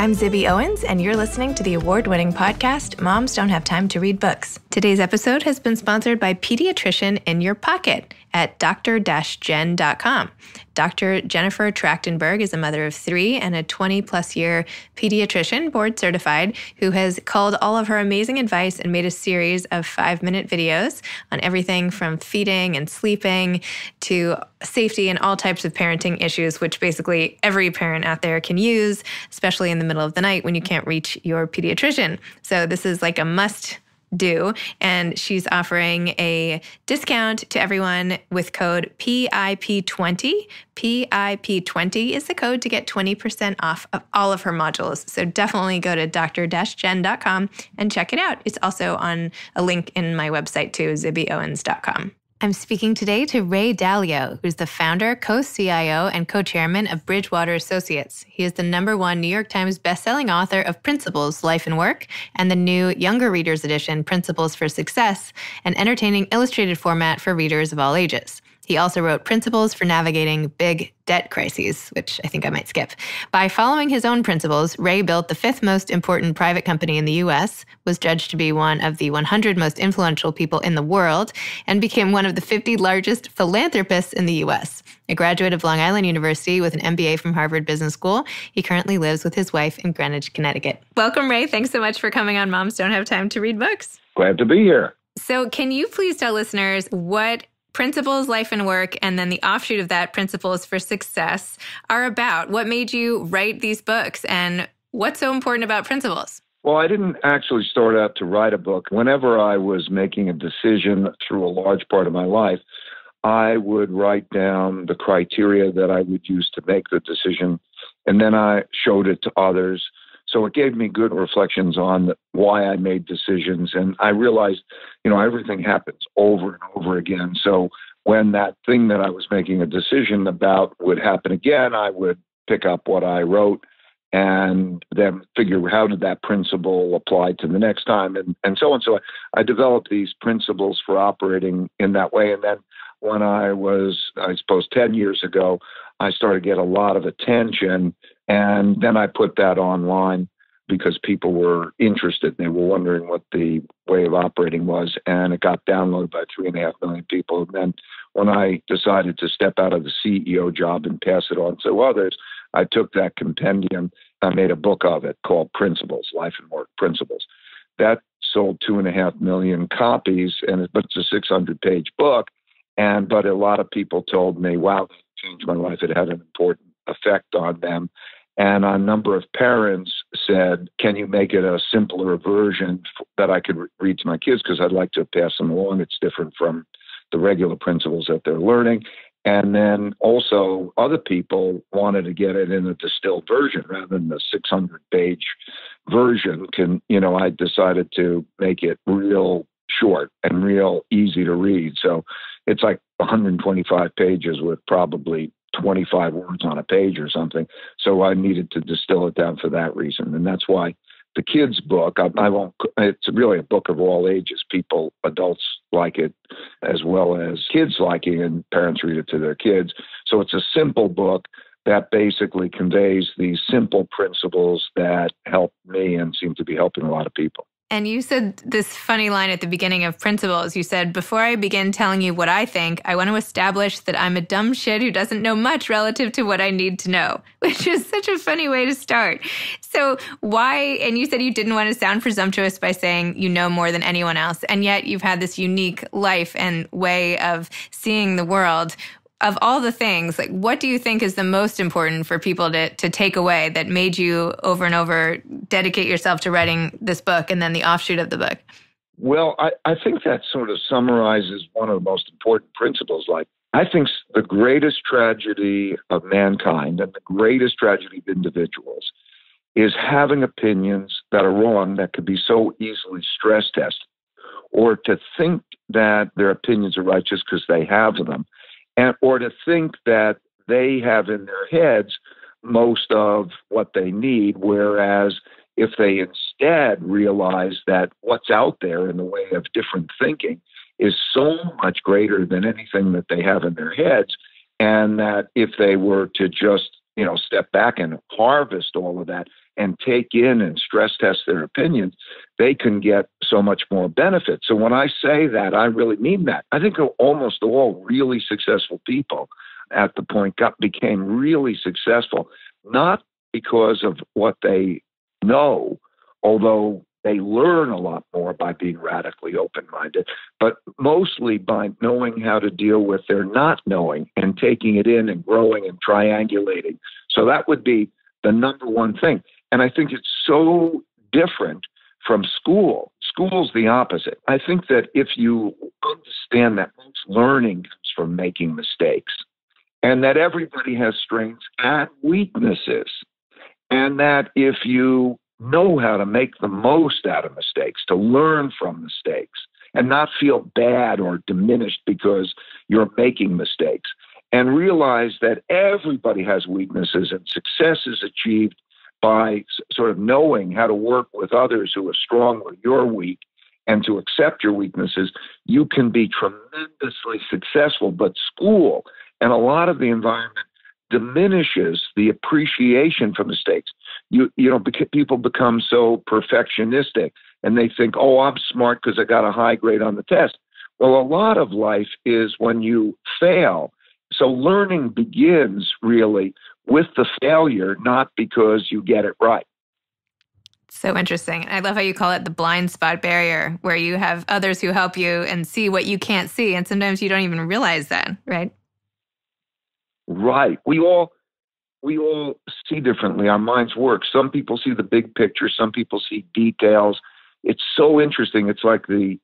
I'm Zibby Owens, and you're listening to the award-winning podcast, Moms Don't Have Time to Read Books. Today's episode has been sponsored by Pediatrician in Your Pocket at dr-jen.com. Dr. Jennifer Trachtenberg is a mother of 3 and a 20-plus year pediatrician, board certified, who has culled all of her amazing advice and made a series of 5-minute videos on everything from feeding and sleeping to safety and all types of parenting issues, which basically every parent out there can use, especially in the middle of the night when you can't reach your pediatrician. So this is like a must do, and she's offering a discount to everyone with code PIP20. PIP20 is the code to get 20% off of all of her modules. So definitely go to dr-jen.com and check it out. It's also on a link in my website too, zibbyowens.com. I'm speaking today to Ray Dalio, who's the founder, co-CIO, and co-chairman of Bridgewater Associates. He is the #1 New York Times bestselling author of Principles, Life and Work, and the new younger readers edition, Principles for Success, an entertaining illustrated format for readers of all ages. He also wrote Principles for Navigating Big Debt Crises, which I think I might skip. By following his own principles, Ray built the 5th most important private company in the U.S., was judged to be one of the 100 most influential people in the world, and became one of the 50 largest philanthropists in the U.S. A graduate of Long Island University with an MBA from Harvard Business School, he currently lives with his wife in Greenwich, Connecticut. Welcome, Ray. Thanks so much for coming on Moms Don't Have Time to Read Books. Glad to be here. So can you please tell listeners what Principles, Life and Work, and then the offshoot of that, Principles for Success, are about? What made you write these books, and what's so important about Principles? Well, I didn't actually start out to write a book. Whenever I was making a decision through a large part of my life, I would write down the criteria that I would use to make the decision, and then I showed it to others. So it gave me good reflections on why I made decisions. And I realized, everything happens over and over again. So when that thing that I was making a decision about would happen again, I would pick up what I wrote and then figure how did that principle apply to the next time and so on. So I developed these principles for operating in that way. And then when I was, 10 years ago, I started to get a lot of attention. And then I put that online because people were interested. They were wondering what the way of operating was. And it got downloaded by 3.5 million people. And then when I decided to step out of the CEO job and pass it on to others, I took that compendium. I made a book of it called Principles, Life and Work Principles. That sold 2.5 million copies, but it's a 600-page book. But a lot of people told me, wow, that changed my life. It had an important effect on them. And a number of parents said, can you make it a simpler version that I could read to my kids? Because I'd like to pass them along. It's different from the regular principles that they're learning. And then also other people wanted to get it in a distilled version rather than the 600-page version. I decided to make it real short and real easy to read. So it's like 125 pages with probably 25 words on a page or something. So I needed to distill it down for that reason. And that's why the kids' book, it's really a book of all ages. Adults like it as well as kids like it, and parents read it to their kids. So it's a simple book that basically conveys these simple principles that help me and seem to be helping a lot of people. And you said this funny line at the beginning of Principles. You said, before I begin telling you what I think, I want to establish that I'm a dumb shit who doesn't know much relative to what I need to know, which is such a funny way to start. So why, and you said you didn't want to sound presumptuous by saying you know more than anyone else, and yet you've had this unique life and way of seeing the world. Of all the things, what do you think is the most important for people to take away that made you over and over dedicate yourself to writing this book and then the offshoot of the book? Well, I think that sort of summarizes one of the most important principles. I think the greatest tragedy of mankind and the greatest tragedy of individuals is having opinions that are wrong that could be so easily stress tested, or to think that their opinions are right just because they have them. Or to think that they have in their heads most of what they need, whereas if they instead realize that what's out there in the way of different thinking is so much greater than anything that they have in their heads, and that if they were to just, step back and harvest all of that and take in and stress test their opinions, they can get so much more benefit. So when I say that, I really mean that. I think almost all really successful people at the point became really successful, not because of what they know, although they learn a lot more by being radically open-minded, but mostly by knowing how to deal with their not knowing and taking it in and growing and triangulating. So that would be the number one thing. And I think it's so different from school. School's the opposite. I think that if you understand that most learning comes from making mistakes, and that everybody has strengths and weaknesses, and that if you know how to make the most out of mistakes, to learn from mistakes, and not feel bad or diminished because you're making mistakes, and realize that everybody has weaknesses and success is achieved by sort of knowing how to work with others who are strong or you're weak, and to accept your weaknesses, you can be tremendously successful. But school and a lot of the environment diminishes the appreciation for mistakes. People become so perfectionistic and they think, oh, I'm smart because I got a high grade on the test. Well, a lot of life is when you fail. So learning begins really with the failure, not because you get it right. So interesting. I love how you call it the blind spot barrier, where you have others who help you and see what you can't see. And sometimes you don't even realize that, right? Right. We all see differently. Our minds work. Some people see the big picture. Some people see details. It's so interesting. It's like the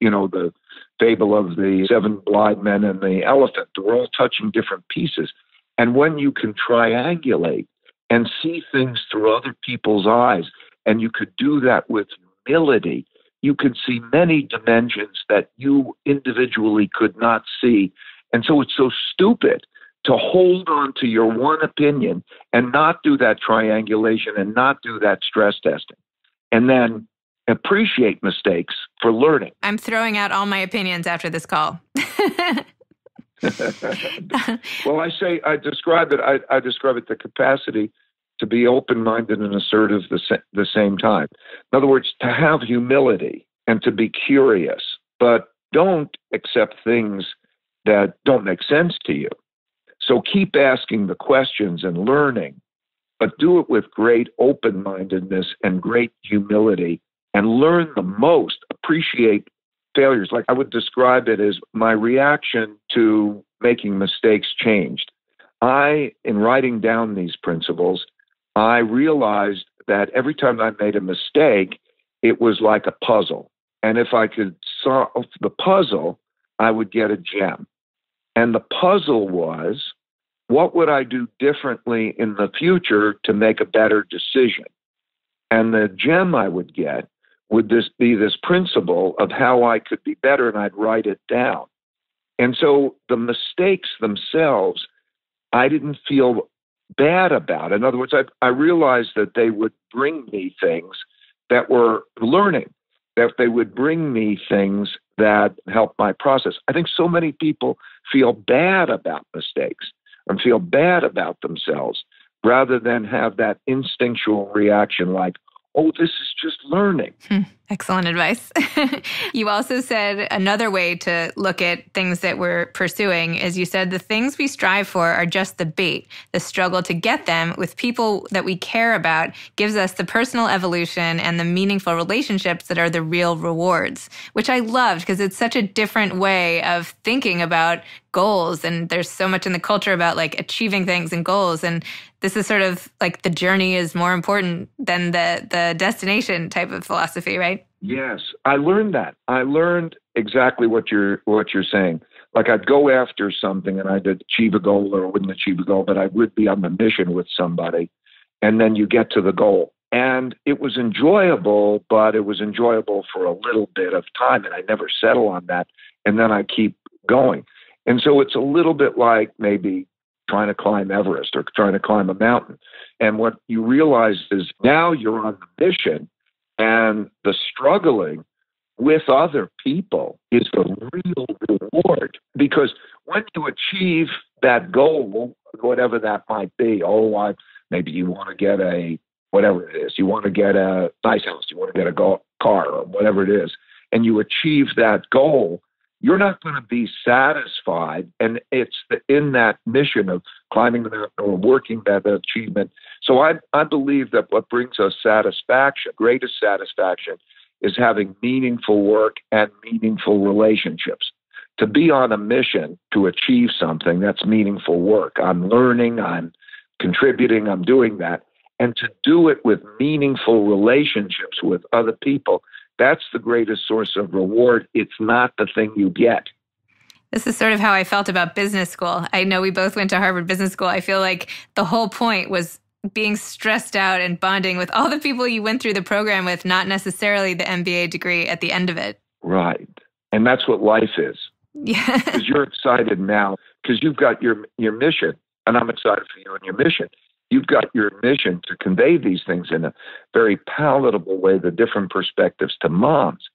fable of the 7 blind men and the elephant. They're all touching different pieces. And when you can triangulate and see things through other people's eyes, and you could do that with humility, you could see many dimensions that you individually could not see. And so it's so stupid to hold on to your one opinion and not do that triangulation and not do that stress testing, and then appreciate mistakes for learning. I'm throwing out all my opinions after this call. Well, I describe it the capacity to be open-minded and assertive the same time. In other words, to have humility and to be curious, but don't accept things that don't make sense to you. So keep asking the questions and learning, but do it with great open-mindedness and great humility, and learn the most. Appreciate failures. Like I would describe it as my reaction to making mistakes changed. In writing down these principles, I realized that every time I made a mistake, it was like a puzzle. And if I could solve the puzzle, I would get a gem. And the puzzle was, what would I do differently in the future to make a better decision? And the gem I would get would be this principle of how I could be better, and I'd write it down. And so the mistakes themselves, I didn't feel bad about. In other words, I realized that they would bring me things that were learning, that they would bring me things that helped my process. I think so many people feel bad about mistakes and feel bad about themselves rather than have that instinctual reaction like, oh, this is just learning. Excellent advice. You also said another way to look at things that we're pursuing is you said the things we strive for are just the bait. The struggle to get them with people that we care about gives us the personal evolution and the meaningful relationships that are the real rewards, which I loved because it's such a different way of thinking about goals. And there's so much in the culture about like achieving things and goals. And this is sort of like the journey is more important than the destination type of philosophy, right? Yes, I learned that. I learned exactly what you're saying. Like I'd go after something and I'd achieve a goal or wouldn't achieve a goal, but I would be on the mission with somebody. And then you get to the goal. And it was enjoyable, but it was enjoyable for a little bit of time. And I never settle on that. And then I keep going. And so it's a little bit like maybe trying to climb Everest or trying to climb a mountain. And what you realize is now you're on the mission, and the struggling with other people is the real reward. Because when you achieve that goal, whatever that might be, maybe you want to get a whatever it is. You want to get a nice house, you want to get a car, or whatever it is, and you achieve that goal, you're not going to be satisfied. And it's in that mission of climbing the mountain or working that achievement. So I believe that what brings us satisfaction, greatest satisfaction, is having meaningful work and meaningful relationships. To be on a mission to achieve something, that's meaningful work. I'm learning, I'm contributing, I'm doing that. And to do it with meaningful relationships with other people, that's the greatest source of reward. It's not the thing you get. This is sort of how I felt about business school. I know we both went to Harvard Business School. I feel like the whole point was being stressed out and bonding with all the people you went through the program with, not necessarily the MBA degree at the end of it. Right. And that's what life is. Yeah. Because you're excited now because you've got your mission, and I'm excited for you and your mission. You've got your mission to convey these things in a very palatable way, the different perspectives to moms.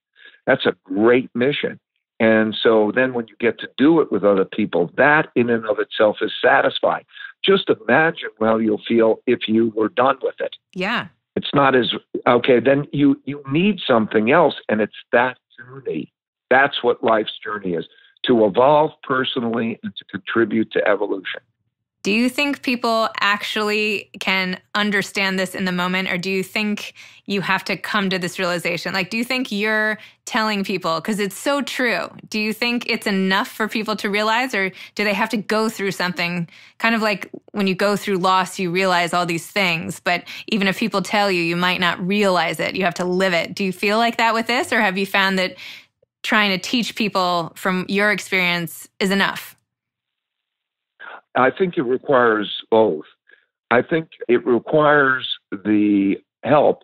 That's a great mission. And so then when you get to do it with other people, that in and of itself is satisfying. Just imagine how you'll feel if you were done with it. Yeah. It's not as, okay, then you need something else, and it's that journey. That's what life's journey is, to evolve personally and to contribute to evolution. Do you think people actually can understand this in the moment, or do you think you have to come to this realization? Like, do you think you're telling people, because it's so true, do you think it's enough for people to realize, or do they have to go through something? Kind of like when you go through loss, you realize all these things, but even if people tell you, you might not realize it. You have to live it. Do you feel like that with this, or have you found that trying to teach people from your experience is enough? I think it requires both. I think it requires the help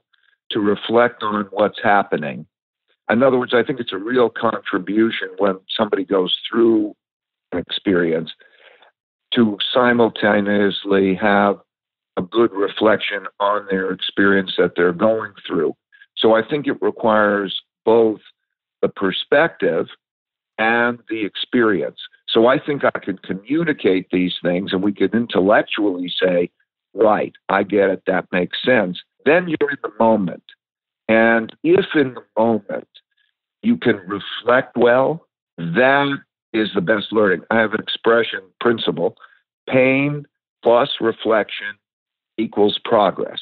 to reflect on what's happening. In other words, I think it's a real contribution when somebody goes through an experience to simultaneously have a good reflection on their experience that they're going through. So I think it requires both the perspective and the experience. So I think I could communicate these things and we could intellectually say, right, I get it, that makes sense. Then you're in the moment. And if in the moment you can reflect well, that is the best learning. I have an expression, principle, pain plus reflection equals progress.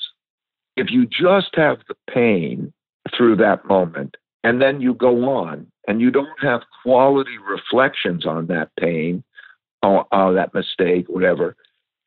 If you just have the pain through that moment, and then you go on, and you don't have quality reflections on that pain, or that mistake, whatever,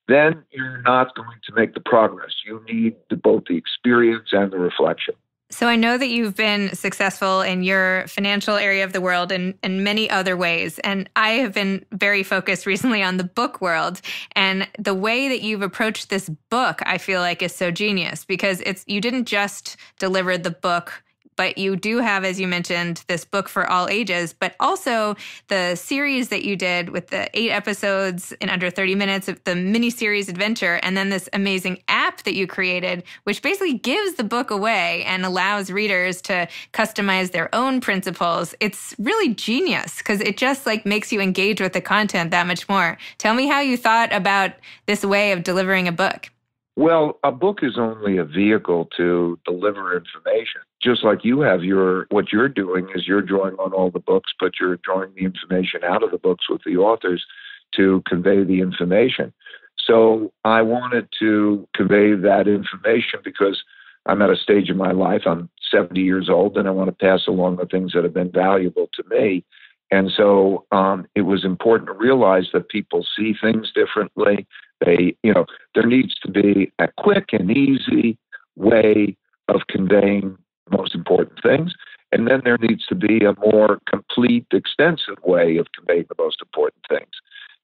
then you're not going to make the progress. You need both the experience and the reflection. So I know that you've been successful in your financial area of the world and many other ways. And I have been very focused recently on the book world. And the way that you've approached this book, I feel like, is so genius, because you didn't just deliver the book, but you do have, as you mentioned, this book for all ages, but also the series that you did with the 8 episodes in under 30 minutes of the mini-series adventure, and then this amazing app that you created, which basically gives the book away and allows readers to customize their own principles. It's really genius because it just makes you engage with the content that much more. Tell me how you thought about this way of delivering a book. Well, a book is only a vehicle to deliver information. Just like you have what you're doing is you're drawing on all the books, but you're drawing the information out of the books with the authors to convey the information. So I wanted to convey that information because I'm at a stage in my life, I'm 70 years old, and I want to pass along the things that have been valuable to me. And so it was important to realize that people see things differently. There needs to be a quick and easy way of conveying the most important things. And then there needs to be a more complete, extensive way of conveying the most important things.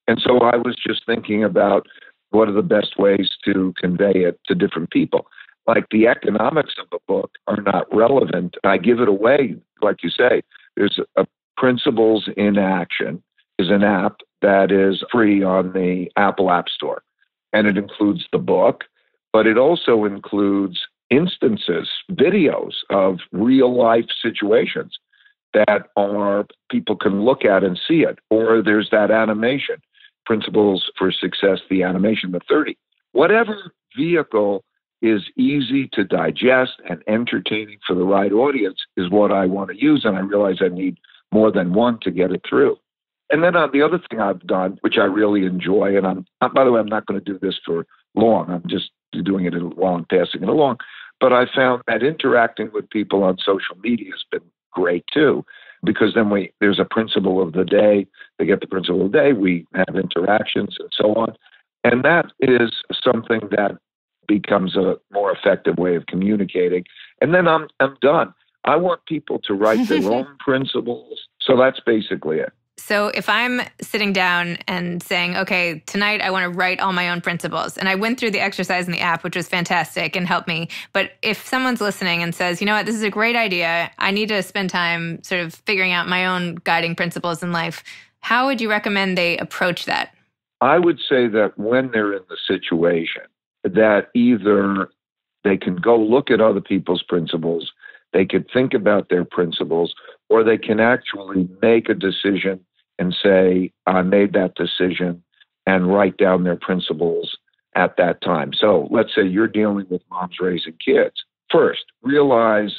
And so I was just thinking about what are the best ways to convey it to different people. Like the economics of a book are not relevant. I give it away, like you say. There's a Principles in Action is an app that is free on the Apple App Store. And it includes the book, but it also includes instances, videos of real life situations that people can look at and see it. Or there's that animation, Principles for Success, the animation, the 30. Whatever vehicle is easy to digest and entertaining for the right audience is what I want to use. And I realize I need more than one to get it through. And then the other thing I've done, which I really enjoy, and by the way, I'm not going to do this for long. I'm just doing it while I'm passing it along. But I found that interacting with people on social media has been great too, because then there's a principle of the day. They get the principle of the day. We have interactions and so on. And that is something that becomes a more effective way of communicating. And then I'm done. I want people to write their own principles. So that's basically it. So if I'm sitting down and saying, okay, tonight I want to write all my own principles, and I went through the exercise in the app, which was fantastic and helped me. But if someone's listening and says, you know what, this is a great idea, I need to spend time sort of figuring out my own guiding principles in life, how would you recommend they approach that? I would say that when they're in the situation, that either they can go look at other people's principles, they could think about their principles, or they can actually make a decision and say, I made that decision, and write down their principles at that time. So let's say you're dealing with moms raising kids. First, realize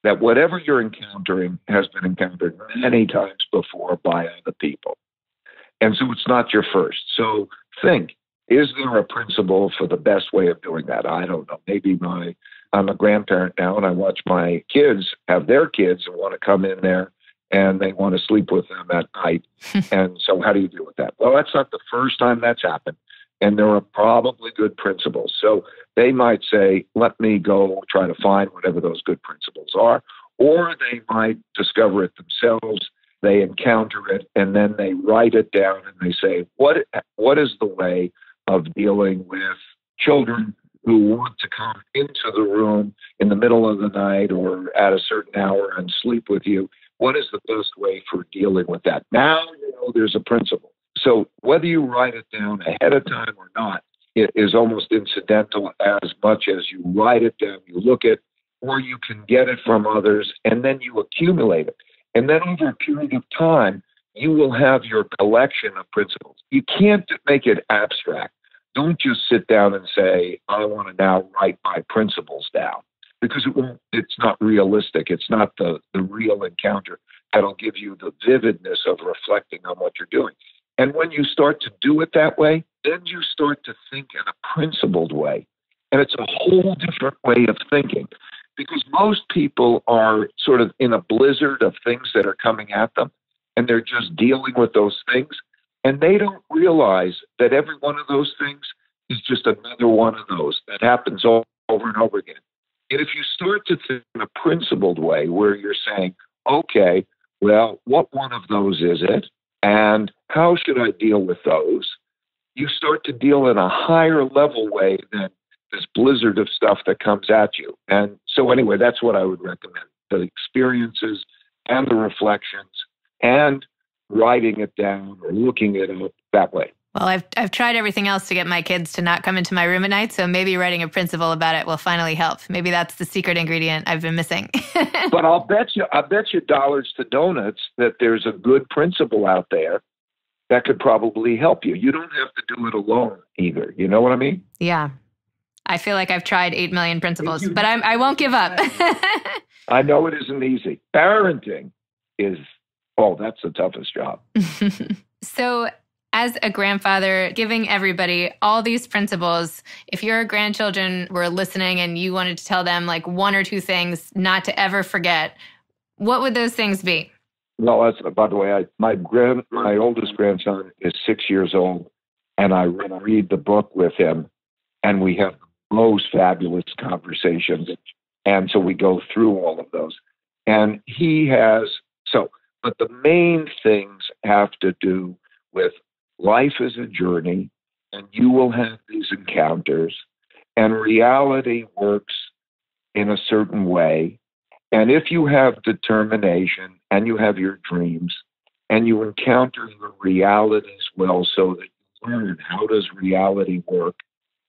that whatever you're encountering has been encountered many times before by other people. And so it's not your first. So think, is there a principle for the best way of doing that? I don't know. Maybe I'm a grandparent now, and I watch my kids have their kids and want to come in there and they want to sleep with them at night. And so how do you deal with that? Well, that's not the first time that's happened. And there are probably good principles. So they might say, let me go try to find whatever those good principles are. Or they might discover it themselves. They encounter it, and then they write it down and they say, what is the way of dealing with children who want to come into the room in the middle of the night or at a certain hour and sleep with you? What is the best way for dealing with that? Now you know there's a principle. So whether you write it down ahead of time or not, it is almost incidental as much as you write it down, you look at, or you can get it from others, and then you accumulate it. And then over a period of time, you will have your collection of principles. You can't make it abstract. Don't just sit down and say, I want to now write my principles down, because it's not realistic. It's not the real encounter that'll give you the vividness of reflecting on what you're doing. And when you start to do it that way, then you start to think in a principled way. And it's a whole different way of thinking, because most people are sort of in a blizzard of things that are coming at them, and they're just dealing with those things. And they don't realize that every one of those things is just another one of those that happens over and over again. And if you start to think in a principled way where you're saying, okay, well, what one of those is it? And how should I deal with those? You start to deal in a higher level way than this blizzard of stuff that comes at you. And so anyway, that's what I would recommend. The experiences and the reflections and writing it down or looking at it that way. Well, I've tried everything else to get my kids to not come into my room at night, so maybe writing a principle about it will finally help. Maybe that's the secret ingredient I've been missing. But I'll bet you dollars to donuts that there's a good principle out there that could probably help you. You don't have to do it alone either. You know what I mean? Yeah. I feel like I've tried 8 million principles, but I won't give up. I know it isn't easy. Parenting is, that's the toughest job. So as a grandfather, giving everybody all these principles, if your grandchildren were listening and you wanted to tell them like one or two things not to ever forget, what would those things be? Well, by the way, my oldest grandson is 6 years old, and I read the book with him, and we have the most fabulous conversations. And so we go through all of those. And but the main things have to do with life is a journey, and you will have these encounters, and reality works in a certain way. And if you have determination and you have your dreams and you encounter the realities well, so that you learn how does reality work,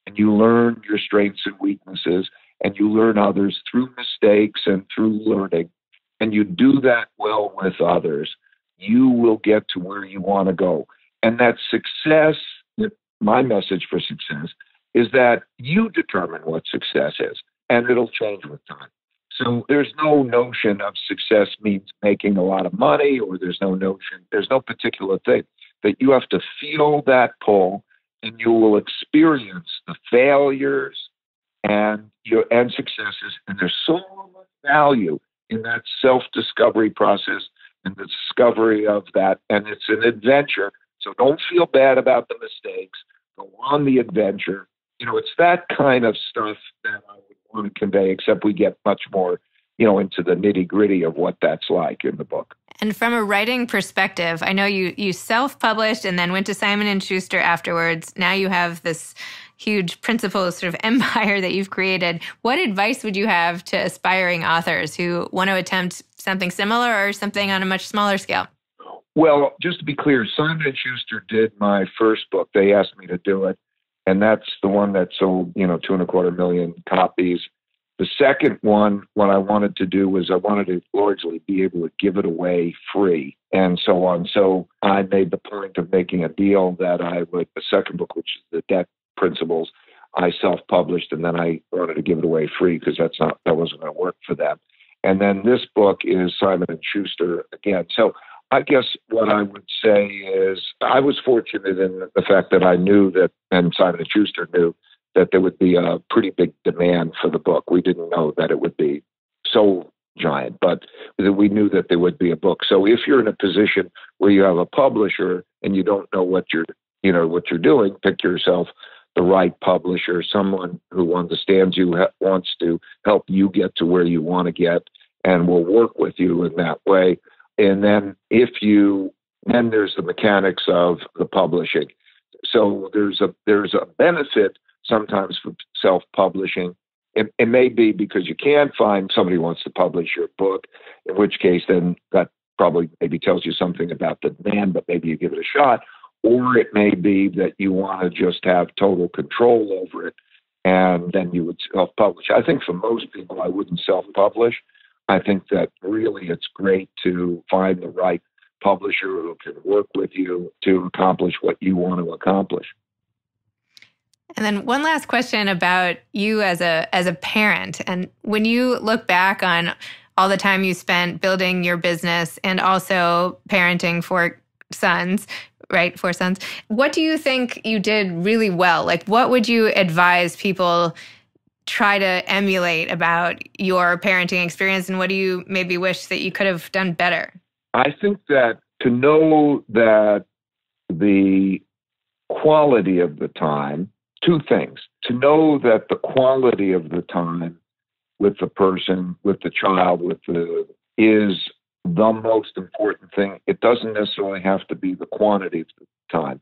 and you learn your strengths and weaknesses, and you learn others through mistakes and through learning, and you do that well with others, you will get to where you want to go. And that success, my message for success, is that you determine what success is, and it'll change with time. So there's no notion of success means making a lot of money, or there's no particular thing, that you have to feel that pull, and you will experience the failures and successes. And there's so much value in that self-discovery process and the discovery of that. And it's an adventure. So don't feel bad about the mistakes. Go on the adventure. It's that kind of stuff that I would want to convey, except we get much more, into the nitty-gritty of what that's like in the book. And from a writing perspective, I know you self-published and then went to Simon & Schuster afterwards. Now you have this huge principal sort of empire that you've created. What advice would you have to aspiring authors who want to attempt something similar or something on a much smaller scale? Well, just to be clear, Simon & Schuster did my first book. They asked me to do it, and that's the one that sold, 2.25 million copies. The second one, what I wanted to do was I wanted to largely be able to give it away free and so on. So I made the point of making a deal that the second book, which is The Debt Principles, I self-published, and then I wanted to give it away free because that wasn't going to work for them. And then this book is Simon & Schuster again. So I guess what I would say is I was fortunate in the fact that I knew that, and Simon & Schuster knew, that there would be a pretty big demand for the book. We didn't know that it would be so giant, but we knew that there would be a book. So if you're in a position where you have a publisher and you don't know what you're doing, pick yourself the right publisher, someone who understands you, wants to help you get to where you want to get, and will work with you in that way. And then then there's the mechanics of the publishing. So there's a benefit sometimes for self-publishing. It may be because you can't find somebody who wants to publish your book, in which case then that probably maybe tells you something about the demand, but maybe you give it a shot. Or it may be that you want to just have total control over it, and then you would self-publish. I think for most people, I wouldn't self-publish. I think that really it's great to find the right publisher who can work with you to accomplish what you want to accomplish. And then one last question about you as a parent. And when you look back on all the time you spent building your business and also parenting 4 sons, right? 4 sons. What do you think you did really well? Like, what would you advise people try to emulate about your parenting experience? And what do you maybe wish that you could have done better? I think that to know that the quality of the time, 2 things. To know that the quality of the time with the person, with the child, is the most important thing. It doesn't necessarily have to be the quantity of the time.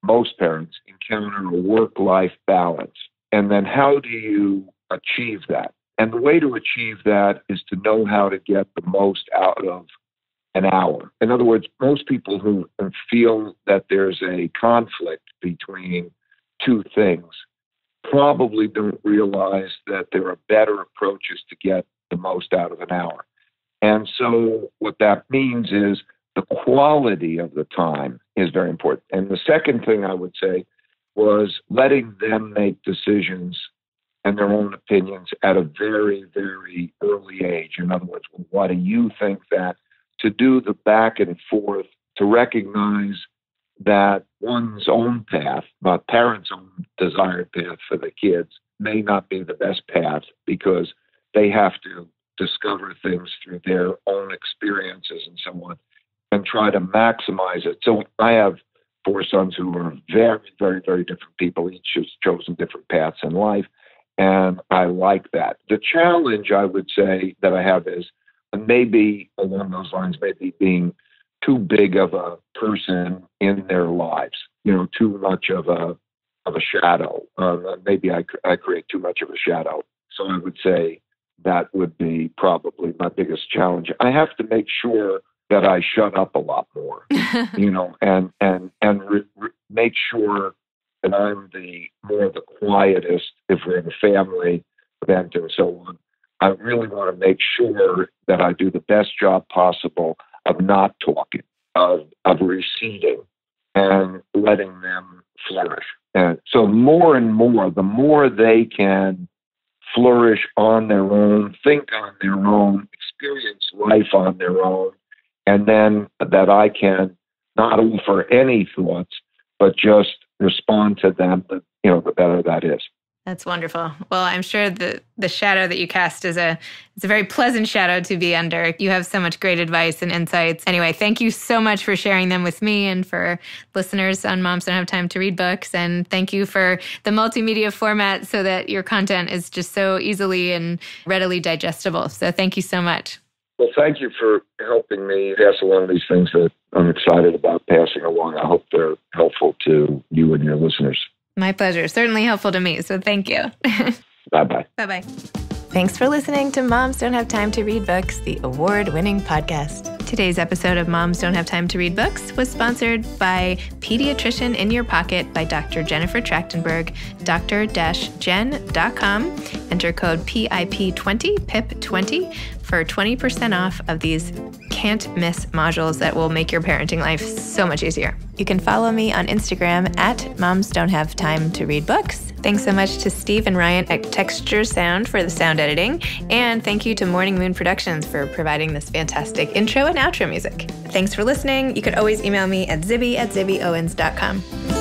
Most parents encounter a work-life balance. And then how do you achieve that? And the way to achieve that is to know how to get the most out of an hour. In other words, most people who feel that there's a conflict between 2 things probably don't realize that there are better approaches to get the most out of an hour. And so what that means is the quality of the time is very important. And the second thing I would say was letting them make decisions and their own opinions at a very, very early age. In other words, what do you think that? To do the back and forth, to recognize that one's own path, but parents' own desired path for the kids, may not be the best path because they have to discover things through their own experiences and so on, and try to maximize it. So I have 4 sons who are very, very, very different people. Each has chosen different paths in life, and I like that. The challenge, I would say, that I have is maybe along those lines, maybe being too big of a person in their lives, too much of a shadow. Maybe I create too much of a shadow. So I would say that would be probably my biggest challenge. I have to make sure that I shut up a lot more, and make sure that I'm the quietest if we're in a family event and so on. I really want to make sure that I do the best job possible of not talking, of receding and letting them flourish. And so more and more, the more they can flourish on their own, think on their own, experience life on their own, and then that I can not offer any thoughts, but just respond to them, the better that is. That's wonderful. Well, I'm sure the shadow that you cast is a very pleasant shadow to be under. You have so much great advice and insights. Anyway, thank you so much for sharing them with me and for listeners on Moms Don't Have Time to Read Books. And thank you for the multimedia format so that your content is just so easily and readily digestible. So thank you so much. Well, thank you for helping me pass along these things that I'm excited about passing along. I hope they're helpful to you and your listeners. My pleasure. Certainly helpful to me. So thank you. Bye-bye. Bye-bye. Thanks for listening to Moms Don't Have Time to Read Books, the award-winning podcast. Today's episode of Moms Don't Have Time to Read Books was sponsored by Pediatrician in Your Pocket by Dr. Jennifer Trachtenberg, dr-jen.com. Enter code PIP20, PIP20, for 20% off of these can't-miss modules that will make your parenting life so much easier. You can follow me on Instagram at Moms Don't Have Time to Read Books. Thanks so much to Steve and Ryan at Texture Sound for the sound editing. And thank you to Morning Moon Productions for providing this fantastic intro and outro music. Thanks for listening. You could always email me at zibby@zibbyowens.com.